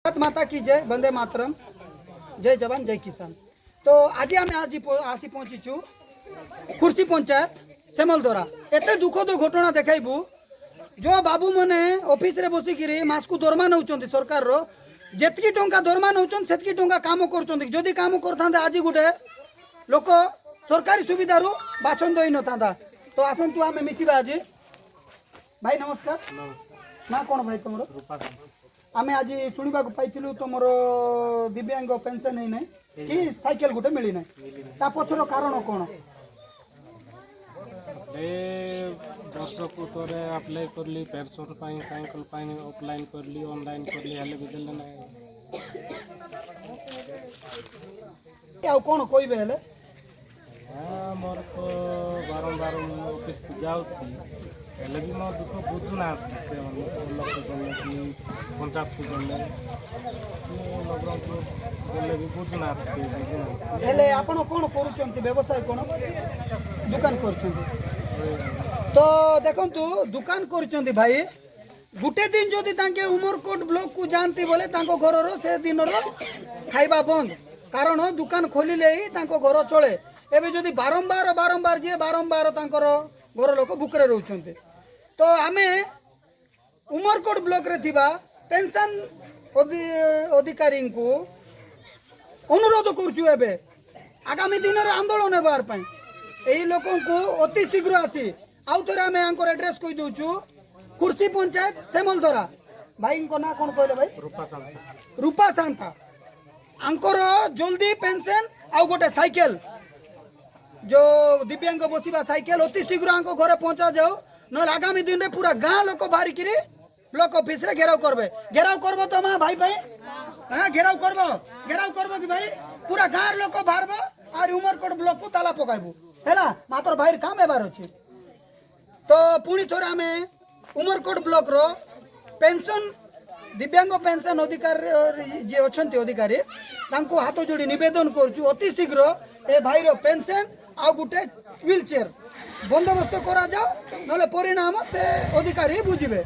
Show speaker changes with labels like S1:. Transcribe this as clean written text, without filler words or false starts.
S1: भारत माता की जय, वंदे मातरम, जय जवान जय किसान। तो आज आम आसी पहुँचीचु खुर्सी पंचायत सेमलदरा। एत दुखद घटना देखाइबू जो बाबू मैंने ऑफिस रे बसिकी मास को दरमा नौ सरकार जितकी टंका दरमा नौ से टंका काम कर काम करते आज गोटे लोक सरकारी सुविधा बाछंद ही न था। तो आसतु आम मिसवा आज। भाई नमस्कार। ना कौन भाई तुम आम आज शुणा पाई तुम दिव्यांग पेंशन ही ना कि साइकेल गोटे मिली ना ता पछर कारण कौन?
S2: वर्ष को थोड़े अप्लाई करली पेंशन पाई साइकिल पाई ऑफलाइन करली ऑनलाइन करली हेले भी देले ना
S1: आ कौन कहबे हेले
S2: मोर तो बारंबार ऑफिस को जाऊँगी हेले भी मो दुख बुझुना से ब्लॉक को गले कि पंचायत को गले से नगर को गले भी बुझुना
S1: हेले आपण कौन करूछंती व्यवसाय कौन दुकान करूछंती? तो देखंतु दुकान करूछंती भाई गुटे दिन जदि तांके उमरकोट ब्लॉक को जानती बोले तांको घर से दिन खाइबा बंद कारण दुकान खोलिले ही तांको घर चले। एबे जदि बारंबार बारंबार जे बारंबार तांकर घर लोक भुकरे रहउछंती। तो आमे उमरकोट ब्लॉक रे थिबा पेंशन अधिकारी को अनुरोध करूछु एबे आगामी दिन रे आंदोलन हेबार पई एही लोकों को अति शीघ्र आसी आउ थोड़े आमे आंकर एड्रेस कहि दउछु खुर्सी पंचायत सेमलदरा। भाई को ना कोन कहले भाई? रूपा सांता आंकर जल्दी पेंशन आउ गोटे साइकेल जो दिव्यांग बसिबा साइकेल अति शीघ्र आंको घरे पहुंचा जाओ न आगामी दिन रे पूरा गाँ लोक बाहरी किरी ब्लॉक ऑफिस रे घेराव करबो तो मा भाई भाई हां घेराव करबो कि भाई पूरा गाँ लोक बाहरबो और उमरकोट ब्लॉक को ताला पकाइबो हैला मात्र बाहर काम हेबार अछि। तो पुणी थोड़ा आमे उमरकोट ब्लॉक रो पेंशन दिव्यांग पेंशन अधिकारी जे अछंती अधिकारी तांको हाथ जोड़ी निवेदन करछु अति शीघ्र ए भाई रो पेंशन आ गुटे व्हील चेयर बंदोबस्त करा जाओ नले परिणाम से अधिकारी बुझिबे।